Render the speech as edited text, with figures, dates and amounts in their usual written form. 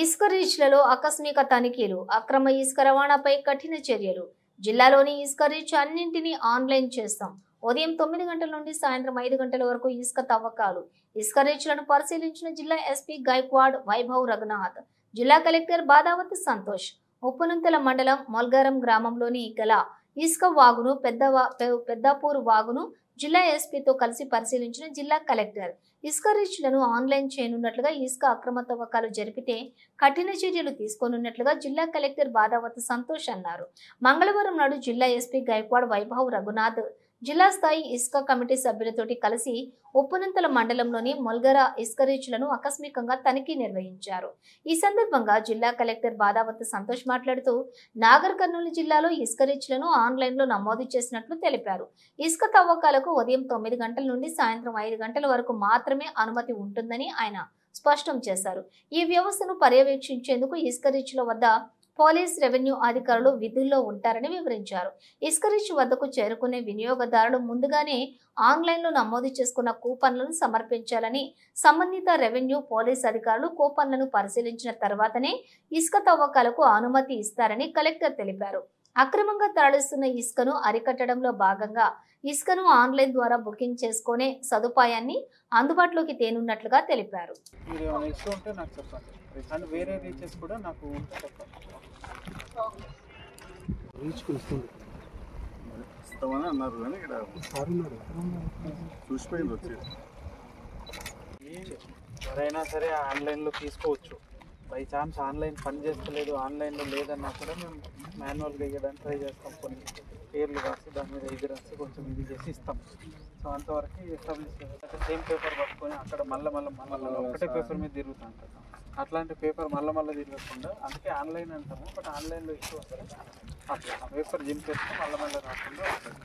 ఇసుక రీచ్లలో ఆకస్మిక తనిఖీలు, అక్రమ ఇసుక రవాణాపై కఠిన చర్యలు. జిల్లాలోని ఇసుక రీచ్ అన్నింటినీ ఆన్లైన్ చేస్తాం. ఉదయం 9 గంటల నుండి సాయంత్రం 5 గంటల వరకు ఇసుక తవ్వకాలు. ఇసుక రీచ్లను పరిశీలించిన జిల్లా ఎస్పీ గైక్వాడ్ వైభవ్ రఘునాథ్, జిల్లా కలెక్టర్ బాదావతి సంతోష్. ఉప్పునుంతల మండలం మొల్గారం గ్రామంలోని గల ఇసుక వాగును, పెద్దాపూర్ వాగును జిల్లా ఎస్పీతో కలిసి పరిశీలించిన జిల్లా కలెక్టర్ ఇసుక రీచ్లను ఆన్లైన్ చేయనున్నట్లుగా, ఇసుక అక్రమ తవ్వకాలు జరిపితే కఠిన చర్యలు తీసుకోనున్నట్లుగా జిల్లా కలెక్టర్ బాదావతి సంతోష్ అన్నారు. మంగళవారం నాడు జిల్లా ఎస్పీ గైక్వాడ్ వైభవ్ రఘునాథ్ జిల్లా స్థాయి ఇసుక కమిటీ సభ్యులతోటి కలిసి ఉప్పునంతల మండలంలోని మొల్గర ఇసుక రీచ్లను ఆకస్మికంగా తనిఖీ నిర్వహించారు. ఈ సందర్భంగా జిల్లా కలెక్టర్ బాదావతి సంతోష్ మాట్లాడుతూ, నాగర్ కర్నూలు జిల్లాలో ఇసుక రీచ్లను ఆన్లైన్లో నమోదు చేసినట్లు తెలిపారు. ఇసుక తవ్వకాలకు ఉదయం 9 గంటల నుండి సాయంత్రం 5 గంటల వరకు మాత్రమే అనుమతి ఉంటుందని ఆయన స్పష్టం చేశారు. ఈ వ్యవస్థను పర్యవేక్షించేందుకు ఇసుక రీచ్ల వద్ద పోలీస్, రెవెన్యూ అధికారులు విధుల్లో ఉంటారని వివరించారు. ఇసుక రీచ్ వద్దకు చేరుకునే వినియోగదారులు ముందుగానే ఆన్లైన్లో నమోదు చేసుకున్న కూపన్లను సమర్పించాలని, సంబంధిత రెవెన్యూ, పోలీస్ అధికారులు కూపన్లను పరిశీలించిన తర్వాతనే ఇసుక తవ్వకాలకు అనుమతి ఇస్తారని కలెక్టర్ తెలిపారు. అక్రమంగా తరలిస్తున్న ఇసుకను అరికట్టడంలో భాగంగా ఇసుకను ఆన్లైన్ ద్వారా బుకింగ్ చేసుకునే సదుపాయాన్ని అందుబాటులోకి తేనున్నట్లుగా తెలిపారు. ఎవరైనా సరే ఆన్లైన్లో తీసుకోవచ్చు. బై ఛాన్స్ ఆన్లైన్ పని చేస్తలేదు, ఆన్లైన్లో లేదన్నా కూడా మేము మాన్యువల్గా ఇవ్వడానికి ట్రై చేస్తాం. కొన్ని పేర్లు రాసి దాని మీద ఇది రాసి కొంచెం ఇది చేసి ఇస్తాం. సో అంతవరకు ఎస్టాబ్లిష్ సేమ్ పేపర్ పట్టుకొని అక్కడ మళ్ళీ ఒకటే పేపర్ మీద తిరుగుతాం కదా, అట్లాంటి పేపర్ మళ్ళీ తిరగకుండా, అందుకే ఆన్లైన్ అంటాము. బట్ ఆన్లైన్లో ఇష్యూ వస్తే అట్లా ఆ పేపర్ జిమ్ చేస్తే మళ్ళీ రాకుండా వస్తుంది.